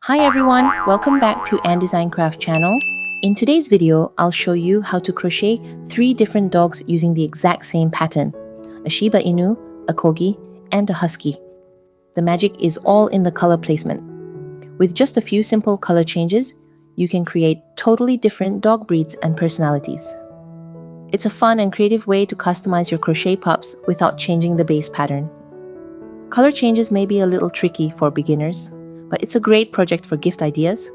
Hi everyone, welcome back to Ann Design Craft channel. In today's video, I'll show you how to crochet 3 different dogs using the exact same pattern. A Shiba Inu, a Corgi, and a Husky. The magic is all in the color placement. With just a few simple color changes, you can create totally different dog breeds and personalities. It's a fun and creative way to customize your crochet pups without changing the base pattern. Color changes may be a little tricky for beginners, but it's a great project for gift ideas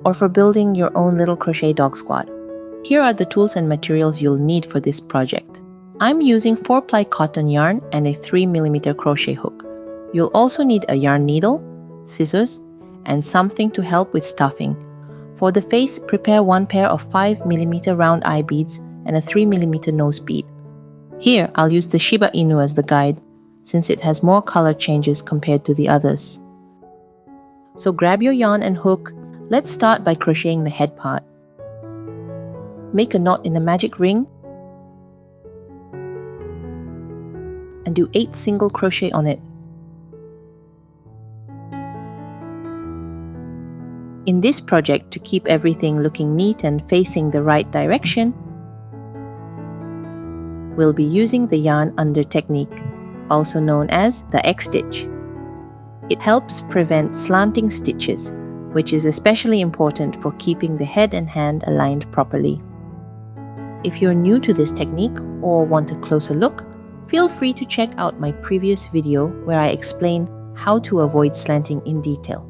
or for building your own little crochet dog squad. Here are the tools and materials you'll need for this project. I'm using 4-ply cotton yarn and a 3mm crochet hook. You'll also need a yarn needle, scissors, and something to help with stuffing. For the face, prepare 1 pair of 5mm round eye beads and a 3mm nose bead. Here, I'll use the Shiba Inu as the guide, since it has more color changes compared to the others. So grab your yarn and hook. Let's start by crocheting the head part. Make a knot in the magic ring and do 8 single crochet on it. In this project, to keep everything looking neat and facing the right direction, we'll be using the yarn under technique, also known as the X-stitch. It helps prevent slanting stitches, which is especially important for keeping the head and hand aligned properly. If you're new to this technique or want a closer look, feel free to check out my previous video where I explain how to avoid slanting in detail.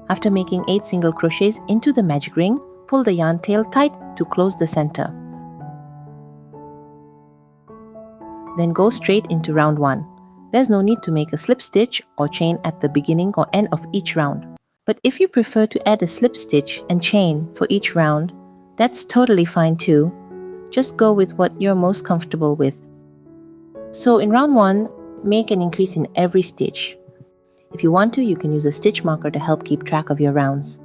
After making 8 single crochets into the magic ring, pull the yarn tail tight to close the center. Then go straight into round 1. There's no need to make a slip stitch or chain at the beginning or end of each round. But if you prefer to add a slip stitch and chain for each round, that's totally fine too. Just go with what you're most comfortable with. So in round 1, make an increase in every stitch. If you want to, you can use a stitch marker to help keep track of your rounds.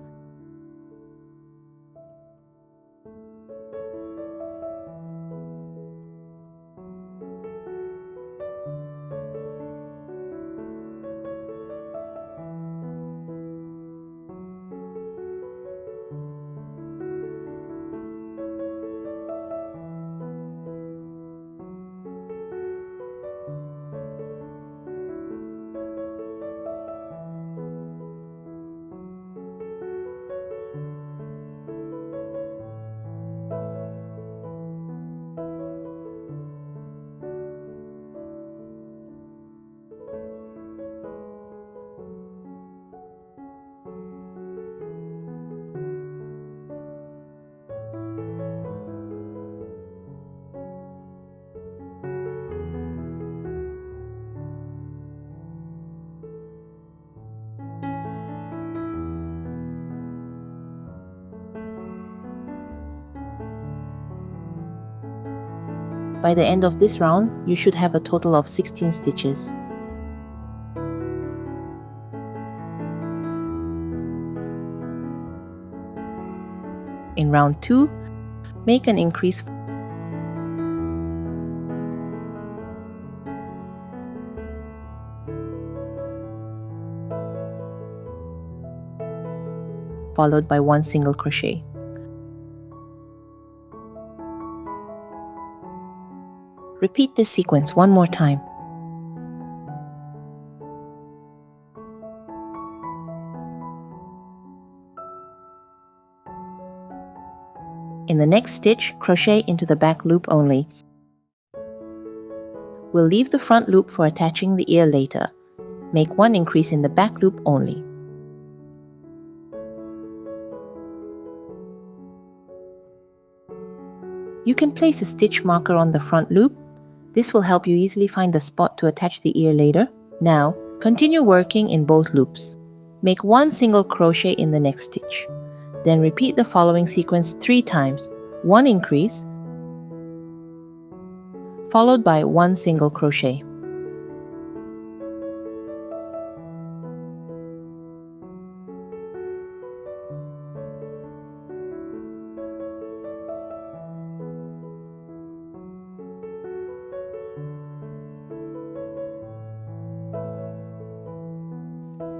By the end of this round, you should have a total of 16 stitches. In round 2, make an increase followed by 1 single crochet. Repeat this sequence one more time. In the next stitch, crochet into the back loop only. We'll leave the front loop for attaching the ear later. Make 1 increase in the back loop only. You can place a stitch marker on the front loop. This will help you easily find the spot to attach the ear later. Now, continue working in both loops. Make 1 single crochet in the next stitch. Then repeat the following sequence 3 times, 1 increase, followed by 1 single crochet.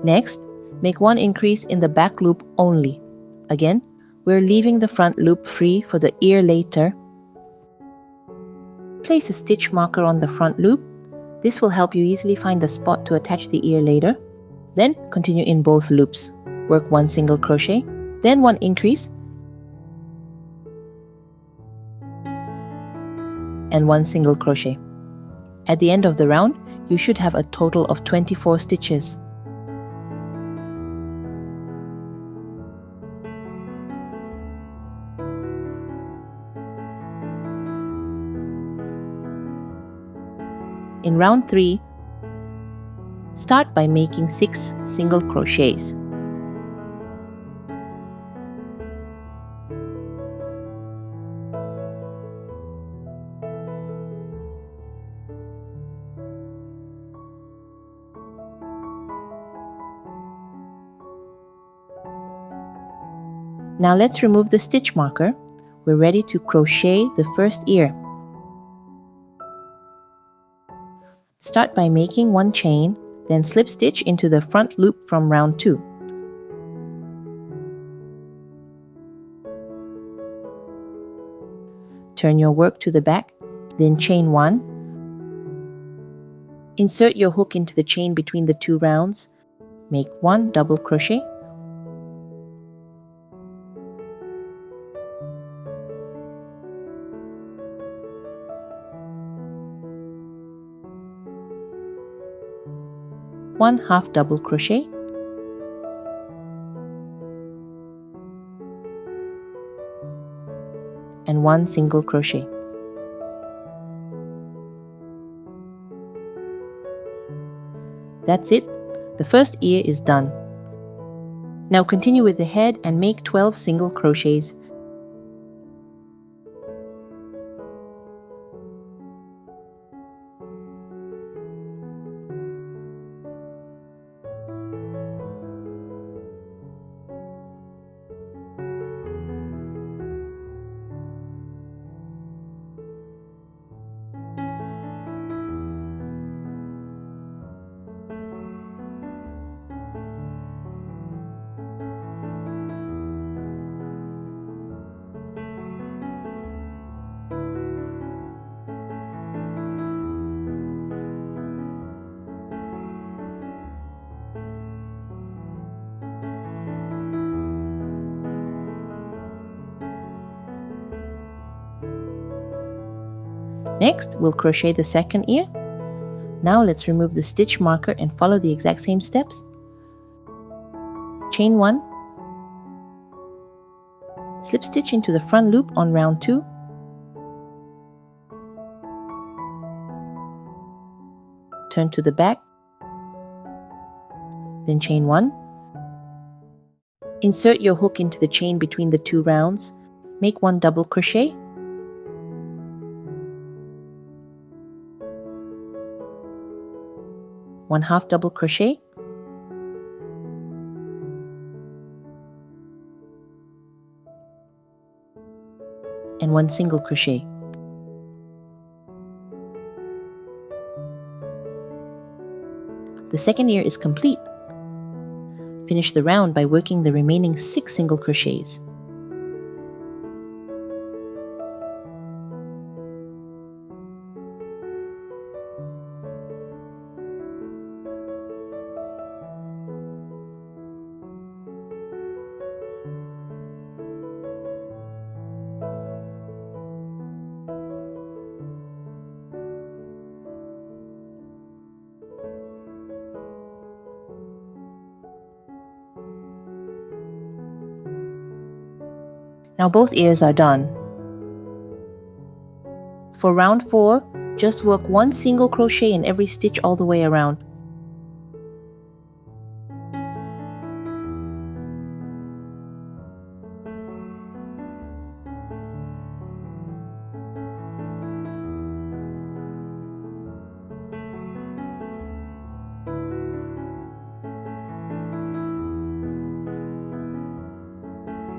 Next, make one increase in the back loop only. Again, we're leaving the front loop free for the ear later. Place a stitch marker on the front loop. This will help you easily find the spot to attach the ear later. Then continue in both loops. Work one single crochet, then one increase, and one single crochet. At the end of the round, you should have a total of 24 stitches. In round 3, start by making 6 single crochets. Now let's remove the stitch marker. We're ready to crochet the first ear. Start by making one chain, then slip stitch into the front loop from round 2. Turn your work to the back, then chain 1. Insert your hook into the chain between the 2 rounds. Make 1 double crochet. One half double crochet, and 1 single crochet. That's it. The first ear is done. Now continue with the head and make 12 single crochets. Next, we'll crochet the second ear. Now let's remove the stitch marker and follow the exact same steps. Chain 1, slip stitch into the front loop on round 2, turn to the back, then chain 1, insert your hook into the chain between the 2 rounds, make 1 double crochet, one half double crochet, and 1 single crochet. The second ear is complete. Finish the round by working the remaining 6 single crochets. Now both ears are done. For round 4, just work 1 single crochet in every stitch all the way around.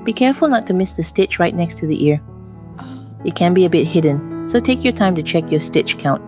Be careful not to miss the stitch right next to the ear. It can be a bit hidden, so take your time to check your stitch count.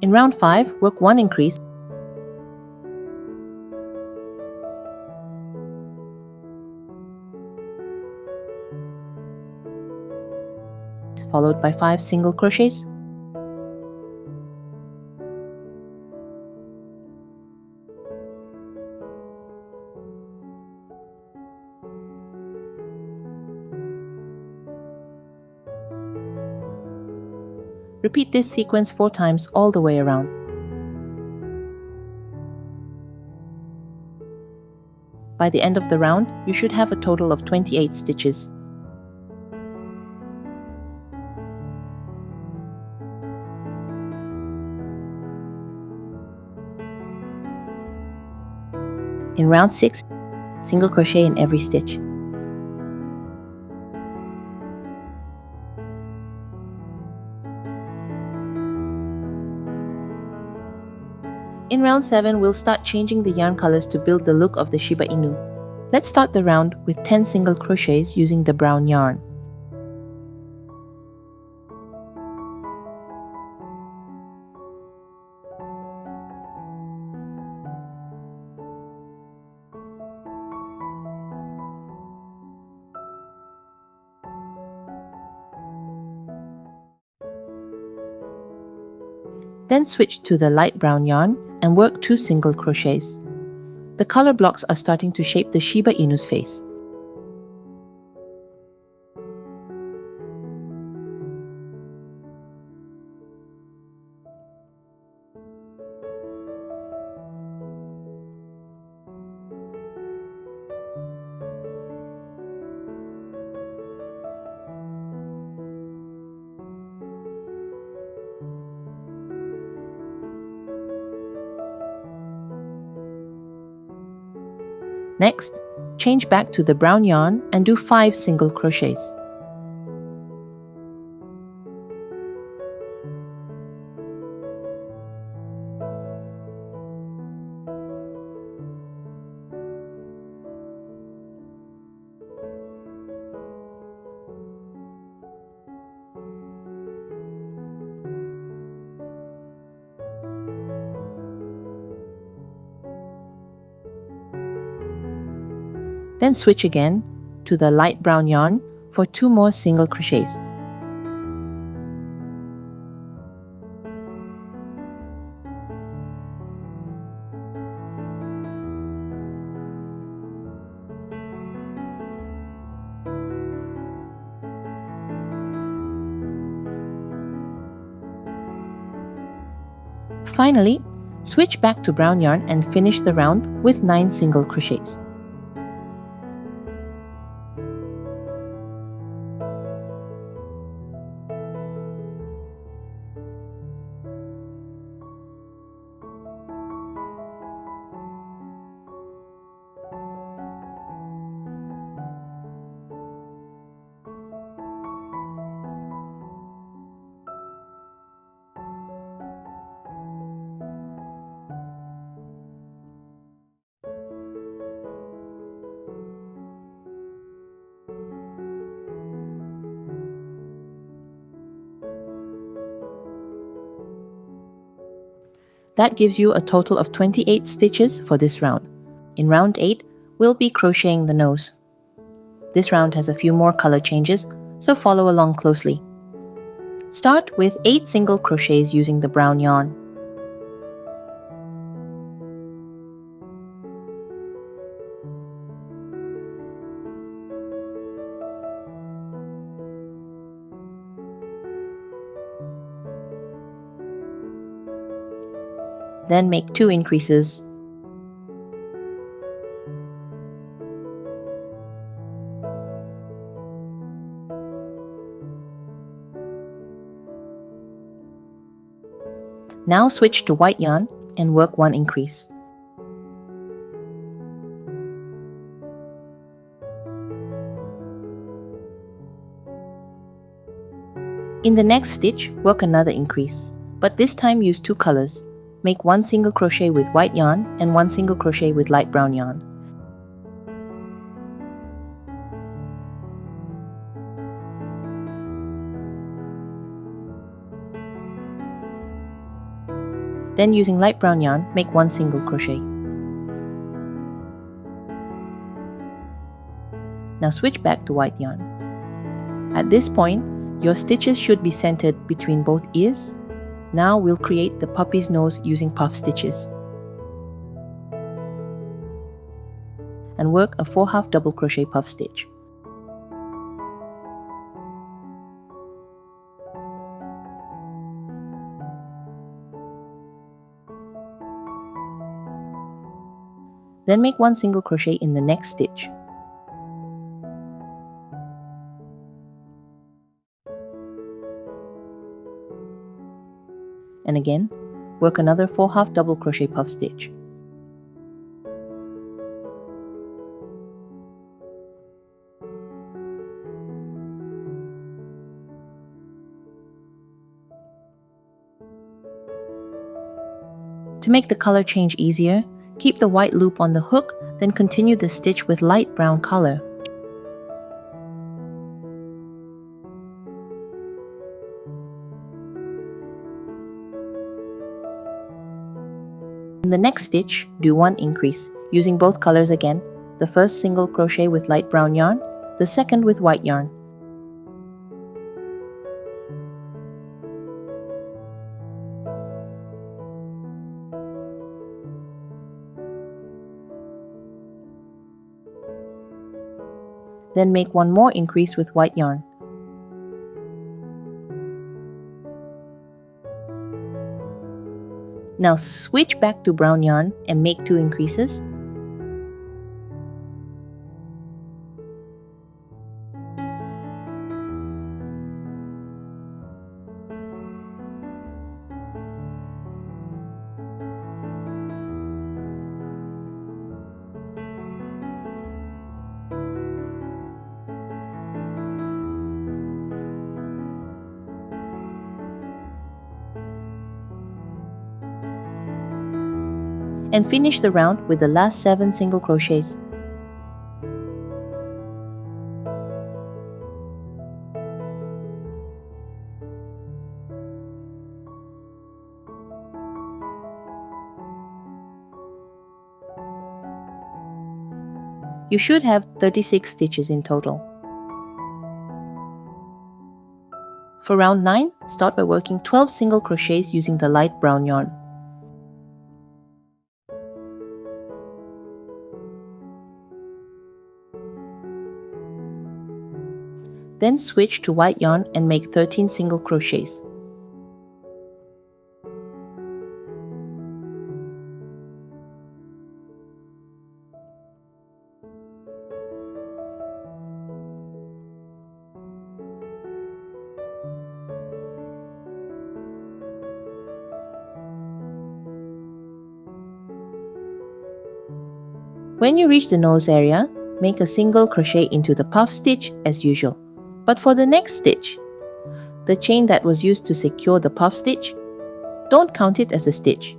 In round 5, work 1 increase, followed by 5 single crochets. Repeat this sequence 4 times all the way around. By the end of the round, you should have a total of 28 stitches. In round 6, single crochet in every stitch. In round 7, we'll start changing the yarn colors to build the look of the Shiba Inu. Let's start the round with 10 single crochets using the brown yarn. Then switch to the light brown yarn and work 2 single crochets. The color blocks are starting to shape the Shiba Inu's face. Next, change back to the brown yarn and do 5 single crochets. Then switch again to the light brown yarn for 2 more single crochets. Finally, switch back to brown yarn and finish the round with 9 single crochets. That gives you a total of 28 stitches for this round. In round 8, we'll be crocheting the nose. This round has a few more color changes, so follow along closely. Start with 8 single crochets using the brown yarn. Then make 2 increases. Now switch to white yarn and work 1 increase. In the next stitch, work another increase, but this time use 2 colors. Make 1 single crochet with white yarn and 1 single crochet with light brown yarn. Then using light brown yarn, make 1 single crochet. Now switch back to white yarn. At this point, your stitches should be centered between both ears. Now we'll create the puppy's nose using puff stitches. And work a 4 half double crochet puff stitch. Then make 1 single crochet in the next stitch. And again, work another 4 half double crochet puff stitch. To make the color change easier, keep the white loop on the hook, then continue the stitch with light brown color. In the next stitch, do 1 increase, using both colors again, the first single crochet with light brown yarn, the second with white yarn. Then make 1 more increase with white yarn. Now switch back to brown yarn and make 2 increases. And finish the round with the last 7 single crochets. You should have 36 stitches in total. For round 9, start by working 12 single crochets using the light brown yarn. Then switch to white yarn and make 13 single crochets. When you reach the nose area, make a single crochet into the puff stitch as usual. But for the next stitch, the chain that was used to secure the puff stitch, don't count it as a stitch.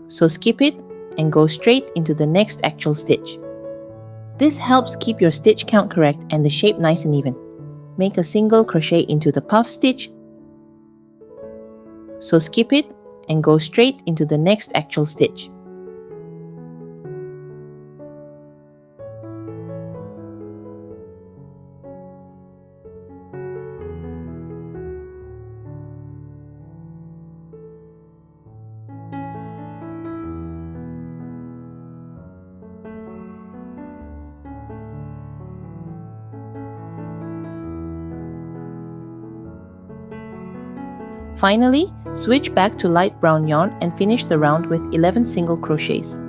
So skip it and go straight into the next actual stitch. This helps keep your stitch count correct and the shape nice and even. Make a single crochet into the puff stitch. So skip it and go straight into the next actual stitch. Finally, switch back to light brown yarn and finish the round with 11 single crochets.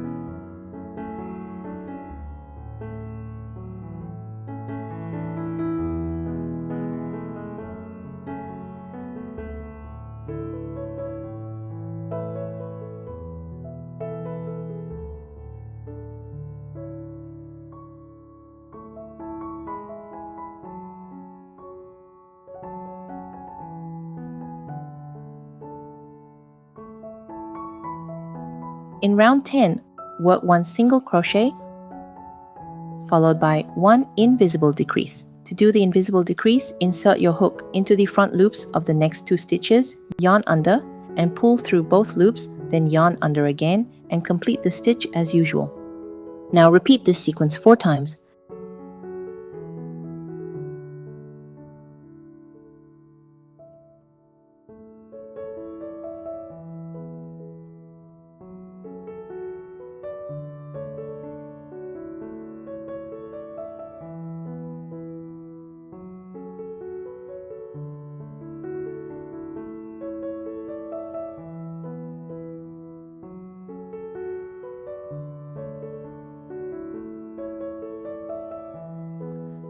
In round 10, work one single crochet followed by one invisible decrease. To do the invisible decrease, insert your hook into the front loops of the next 2 stitches, yarn under, and pull through both loops, then yarn under again, and complete the stitch as usual. Now repeat this sequence 4 times.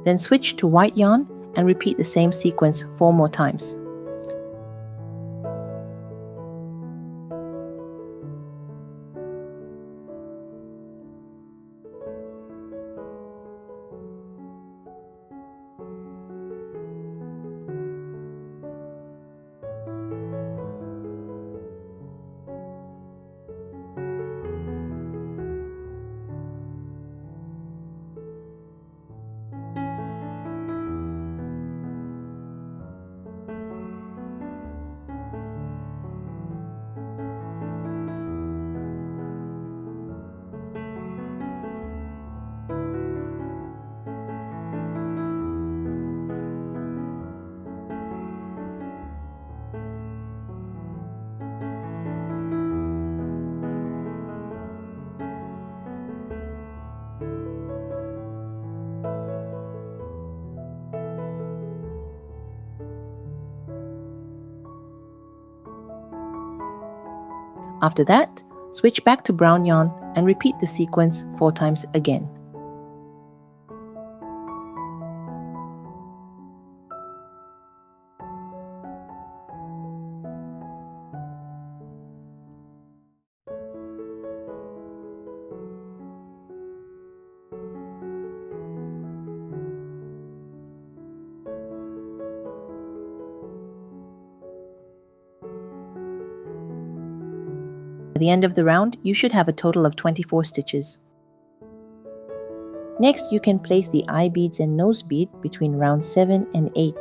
Then switch to white yarn and repeat the same sequence 4 more times. After that, switch back to brown yarn and repeat the sequence 4 times again. At the end of the round, you should have a total of 24 stitches. Next, you can place the eye beads and nose bead between round 7 and 8.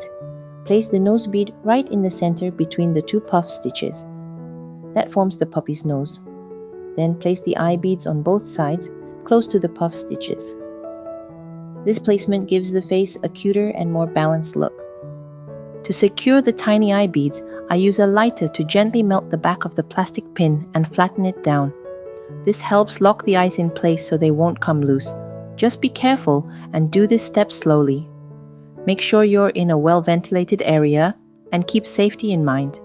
Place the nose bead right in the center between the 2 puff stitches. That forms the puppy's nose. Then place the eye beads on both sides, close to the puff stitches. This placement gives the face a cuter and more balanced look. To secure the tiny eye beads, I use a lighter to gently melt the back of the plastic pin and flatten it down. This helps lock the eyes in place so they won't come loose. Just be careful and do this step slowly. Make sure you're in a well-ventilated area and keep safety in mind.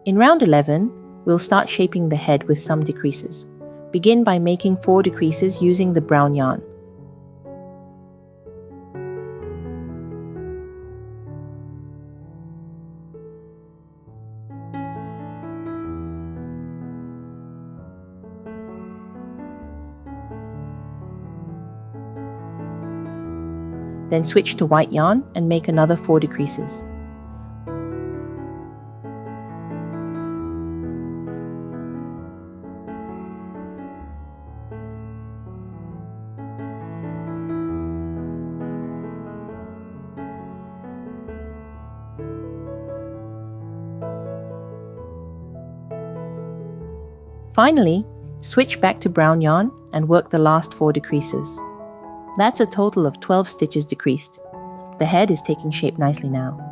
In round 11, we'll start shaping the head with some decreases. Begin by making 4 decreases using the brown yarn. Then switch to white yarn and make another 4 decreases. Finally, switch back to brown yarn and work the last 4 decreases. That's a total of 12 stitches decreased. The head is taking shape nicely now.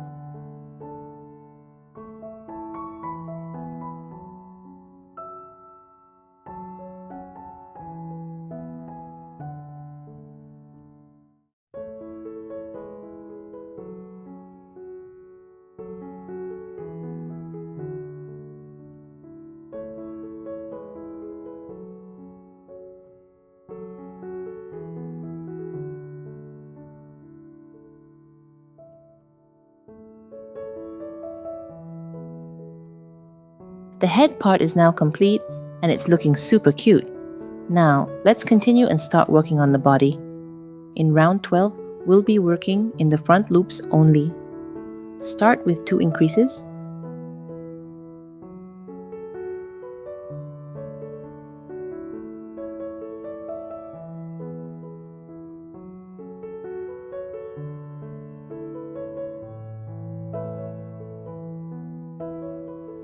The head part is now complete and it's looking super cute. Now, let's continue and start working on the body. In round 12, we'll be working in the front loops only. Start with 2 increases.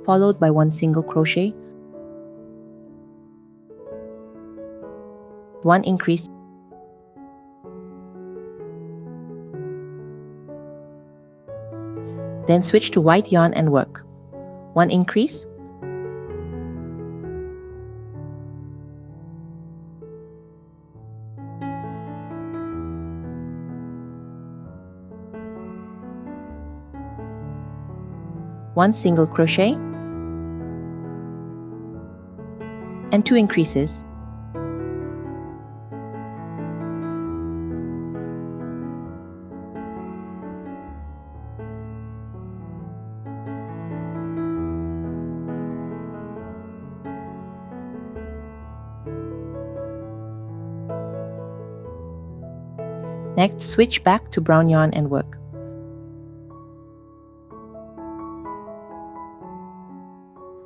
followed by 1 single crochet, 1 increase, then switch to white yarn and work. 1 increase, 1 single crochet, and 2 increases. Next, switch back to brown yarn and work.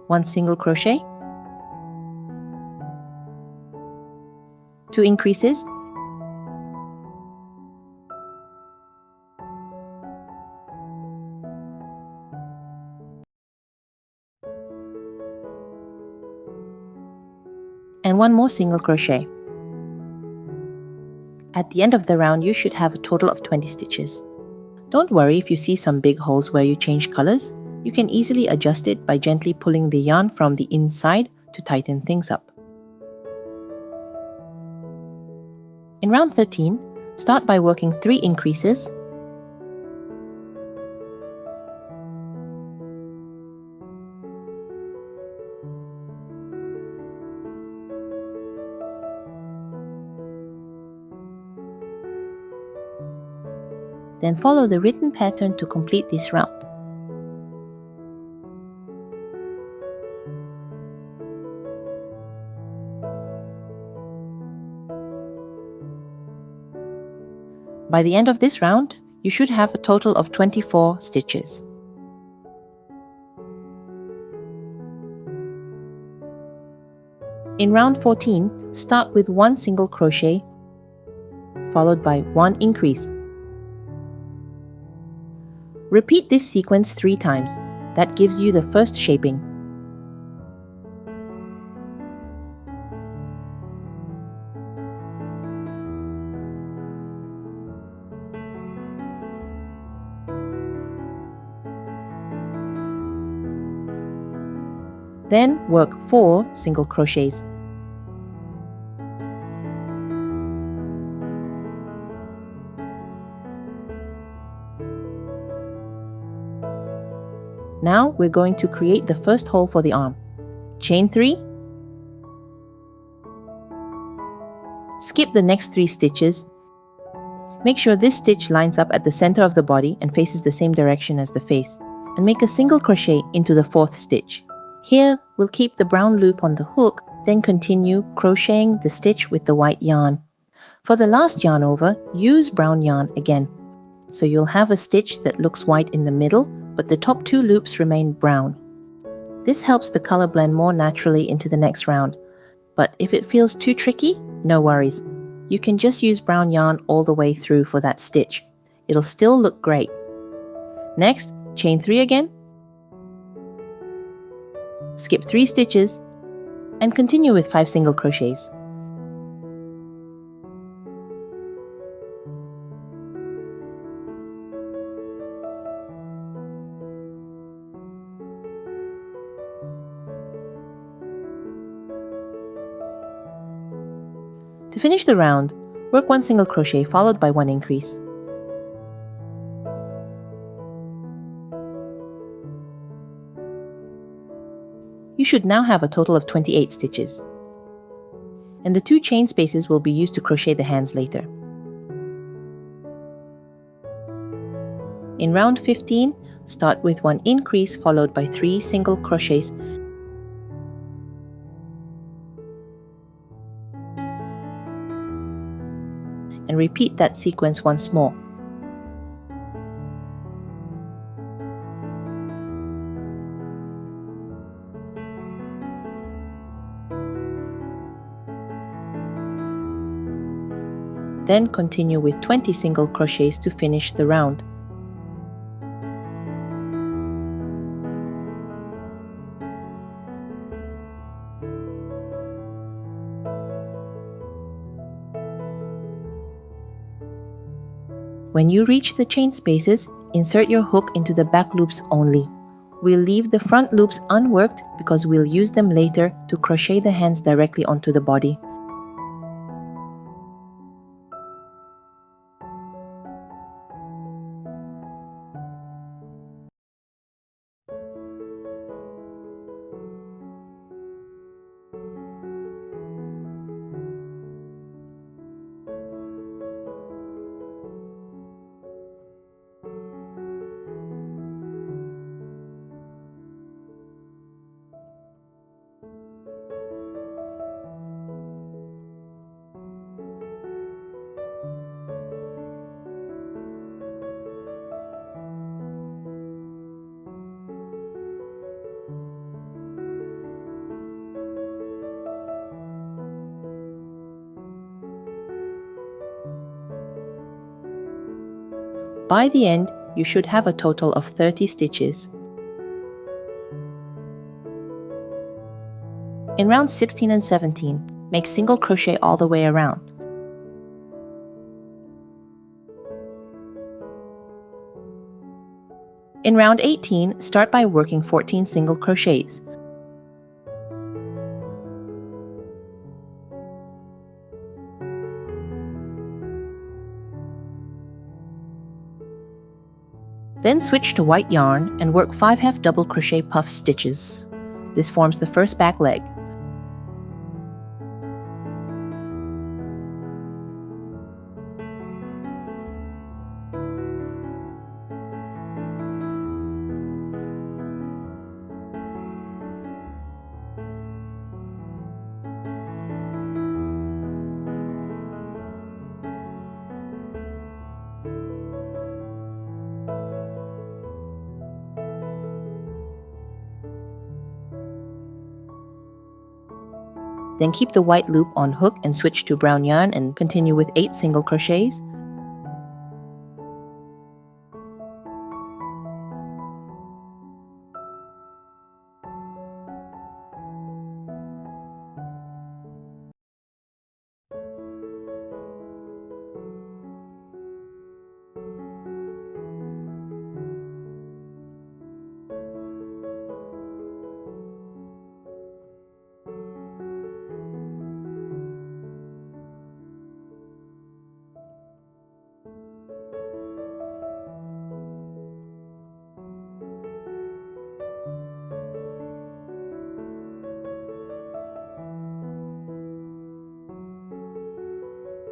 One single crochet, 2 increases, and 1 more single crochet. At the end of the round, you should have a total of 20 stitches. Don't worry if you see some big holes where you change colors. You can easily adjust it by gently pulling the yarn from the inside to tighten things up. In round 13, start by working 3 increases, then follow the written pattern to complete this round. By the end of this round, you should have a total of 24 stitches. In round 14, start with 1 single crochet, followed by 1 increase. Repeat this sequence 3 times. That gives you the first shaping. Then work 4 single crochets. Now we're going to create the first hole for the arm. Chain 3, skip the next 3 stitches. Make sure this stitch lines up at the center of the body and faces the same direction as the face, and make a single crochet into the 4th stitch. Here, we'll keep the brown loop on the hook, then continue crocheting the stitch with the white yarn. For the last yarn over, use brown yarn again. So you'll have a stitch that looks white in the middle, but the top 2 loops remain brown. This helps the color blend more naturally into the next round. But if it feels too tricky, no worries. You can just use brown yarn all the way through for that stitch. It'll still look great. Next, chain 3 again. Skip 3 stitches and continue with 5 single crochets. To finish the round, work 1 single crochet followed by 1 increase. You should now have a total of 28 stitches. And the 2 chain spaces will be used to crochet the hands later. In round 15, start with 1 increase followed by 3 single crochets. And repeat that sequence once more. Then continue with 20 single crochets to finish the round. When you reach the chain spaces, insert your hook into the back loops only. We'll leave the front loops unworked because we'll use them later to crochet the hands directly onto the body. By the end, you should have a total of 30 stitches. In rounds 16 and 17, make single crochet all the way around. In round 18, start by working 14 single crochets. Then switch to white yarn and work 5 half double crochet puff stitches. This forms the first back leg. Then keep the white loop on hook and switch to brown yarn and continue with 8 single crochets.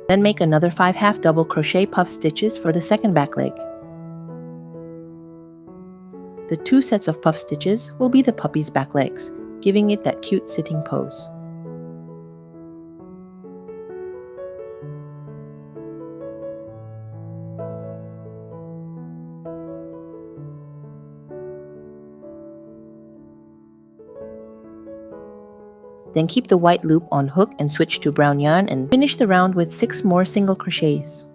Then make another 5 half double crochet puff stitches for the second back leg. The 2 sets of puff stitches will be the puppy's back legs, giving it that cute sitting pose. Then keep the white loop on hook and switch to brown yarn and finish the round with 6 more single crochets.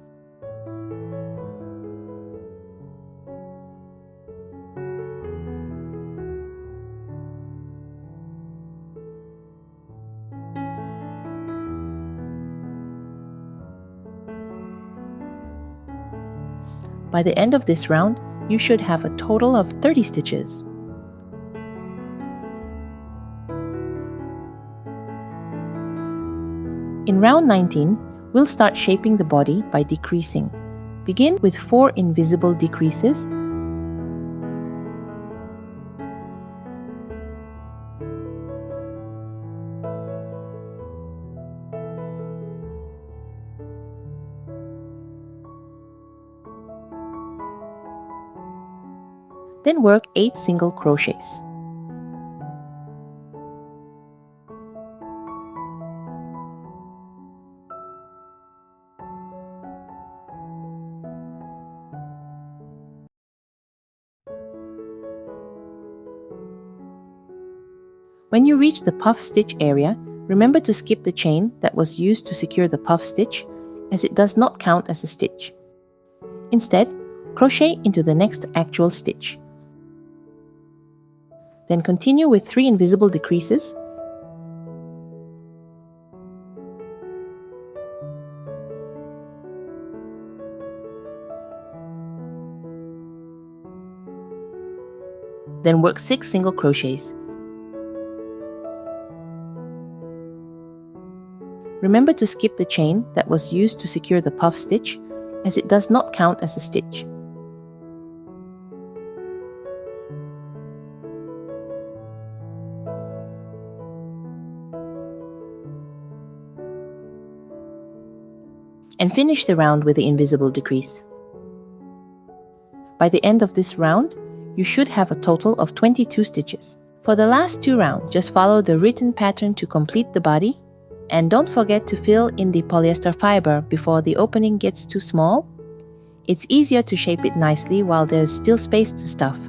By the end of this round, you should have a total of 30 stitches. In round 19, we'll start shaping the body by decreasing. Begin with 4 invisible decreases. Then work 8 single crochets. When you reach the puff stitch area, remember to skip the chain that was used to secure the puff stitch, as it does not count as a stitch. Instead, crochet into the next actual stitch. Then continue with 3 invisible decreases. Then work 6 single crochets. Remember to skip the chain that was used to secure the puff stitch, as it does not count as a stitch. And finish the round with the invisible decrease. By the end of this round, you should have a total of 22 stitches. For the last 2 rounds, just follow the written pattern to complete the body, and don't forget to fill in the polyester fiber before the opening gets too small. It's easier to shape it nicely while there's still space to stuff.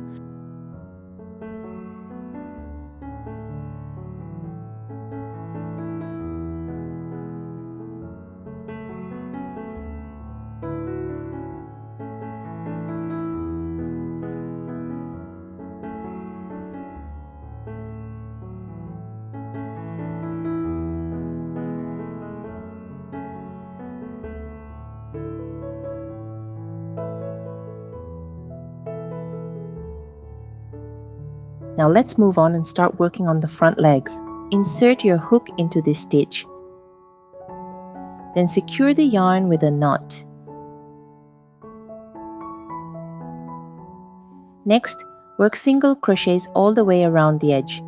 Now let's move on and start working on the front legs. Insert your hook into this stitch. Then secure the yarn with a knot. Next, work single crochets all the way around the edge.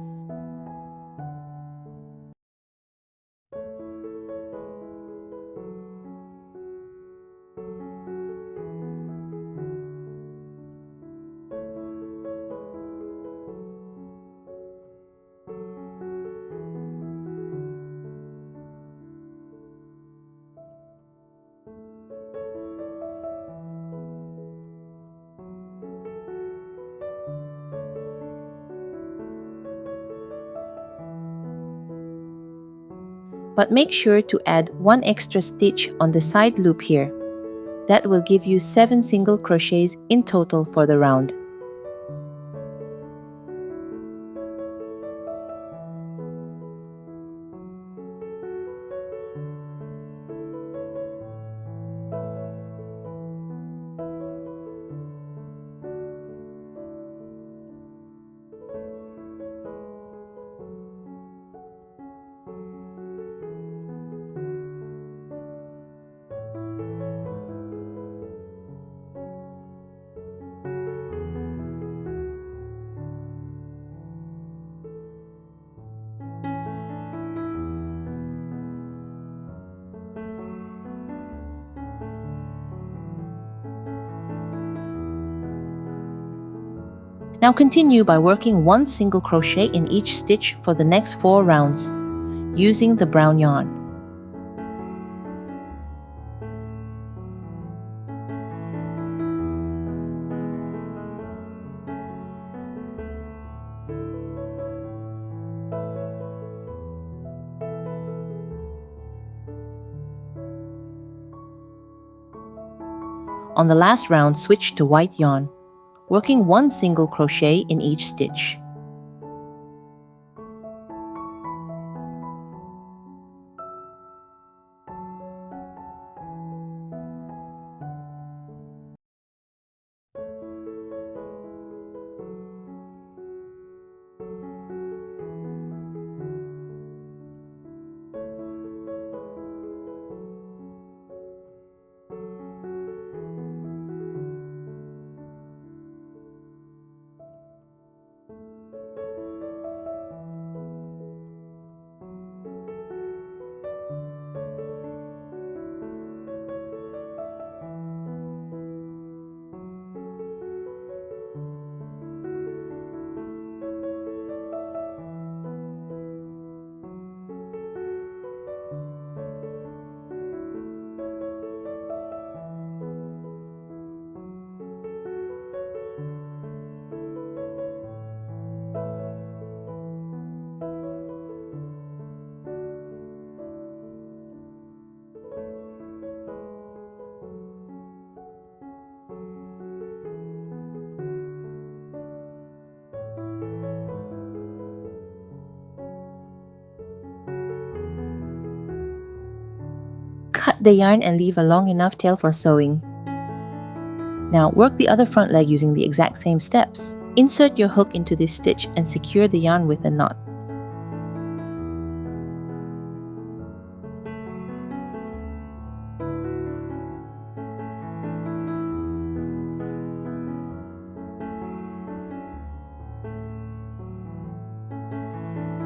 But make sure to add 1 extra stitch on the side loop here. That will give you 7 single crochets in total for the round. Now continue by working 1 single crochet in each stitch for the next 4 rounds, using the brown yarn. On the last round, switch to white yarn, working 1 single crochet in each stitch. Cut the yarn and leave a long enough tail for sewing. Now work the other front leg using the exact same steps. Insert your hook into this stitch and secure the yarn with a knot.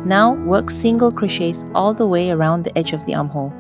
Now work single crochets all the way around the edge of the armhole.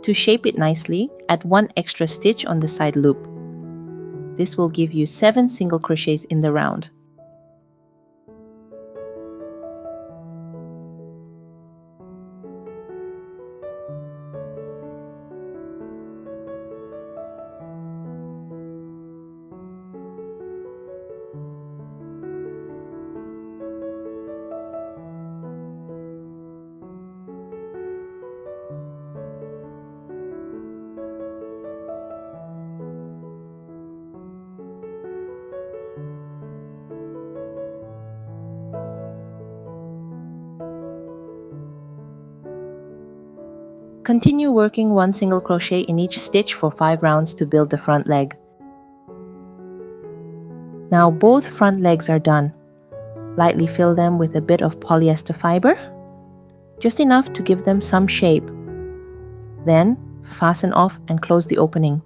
To shape it nicely, add one extra stitch on the side loop. This will give you 7 single crochets in the round. Continue working one single crochet in each stitch for 5 rounds to build the front leg. Now both front legs are done. Lightly fill them with a bit of polyester fiber, just enough to give them some shape. Then fasten off and close the opening.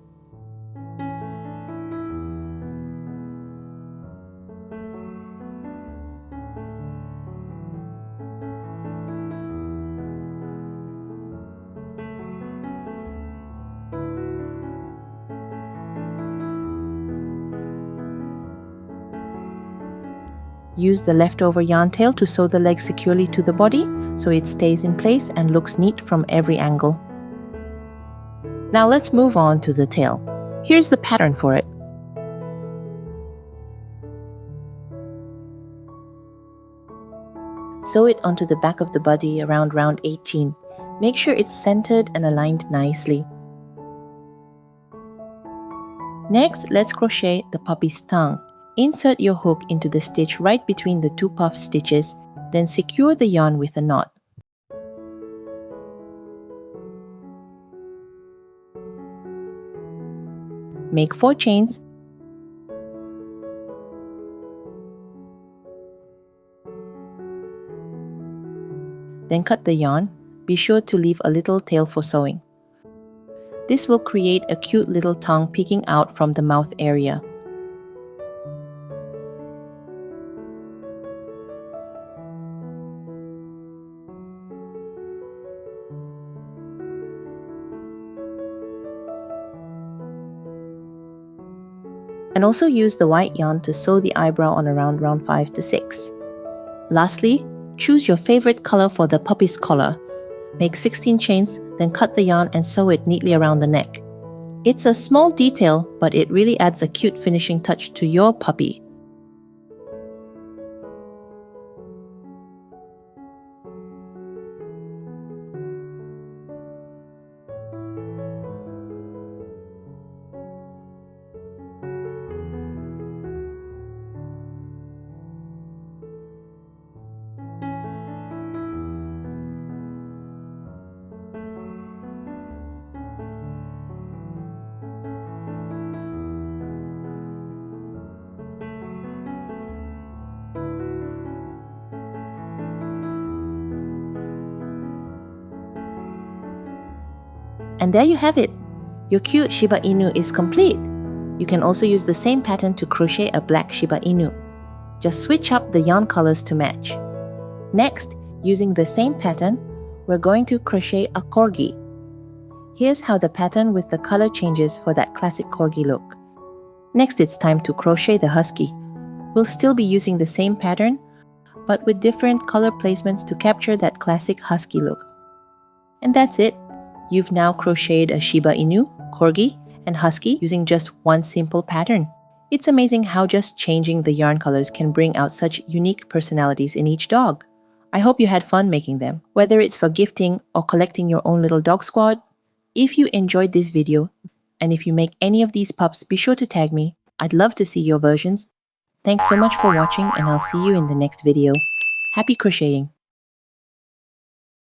Use the leftover yarn tail to sew the leg securely to the body so it stays in place and looks neat from every angle. Now let's move on to the tail. Here's the pattern for it. Sew it onto the back of the body around round 18. Make sure it's centered and aligned nicely. Next, let's crochet the puppy's tongue. Insert your hook into the stitch right between the 2 puff stitches, then secure the yarn with a knot. Make 4 chains. Then cut the yarn. Be sure to leave a little tail for sewing. This will create a cute little tongue peeking out from the mouth area. And also use the white yarn to sew the eyebrow on around round 5 to 6. Lastly, choose your favorite color for the puppy's collar. Make 16 chains, then cut the yarn and sew it neatly around the neck. It's a small detail, but it really adds a cute finishing touch to your puppy. And there you have it! Your cute Shiba Inu is complete! You can also use the same pattern to crochet a black Shiba Inu. Just switch up the yarn colors to match. Next, using the same pattern, we're going to crochet a Corgi. Here's how the pattern with the color changes for that classic Corgi look. Next, it's time to crochet the Husky. We'll still be using the same pattern, but with different color placements to capture that classic Husky look. And that's it! You've now crocheted a Shiba Inu, Corgi, and Husky using just one simple pattern. It's amazing how just changing the yarn colors can bring out such unique personalities in each dog. I hope you had fun making them, whether it's for gifting or collecting your own little dog squad. If you enjoyed this video, and if you make any of these pups, be sure to tag me. I'd love to see your versions. Thanks so much for watching, and I'll see you in the next video. Happy crocheting!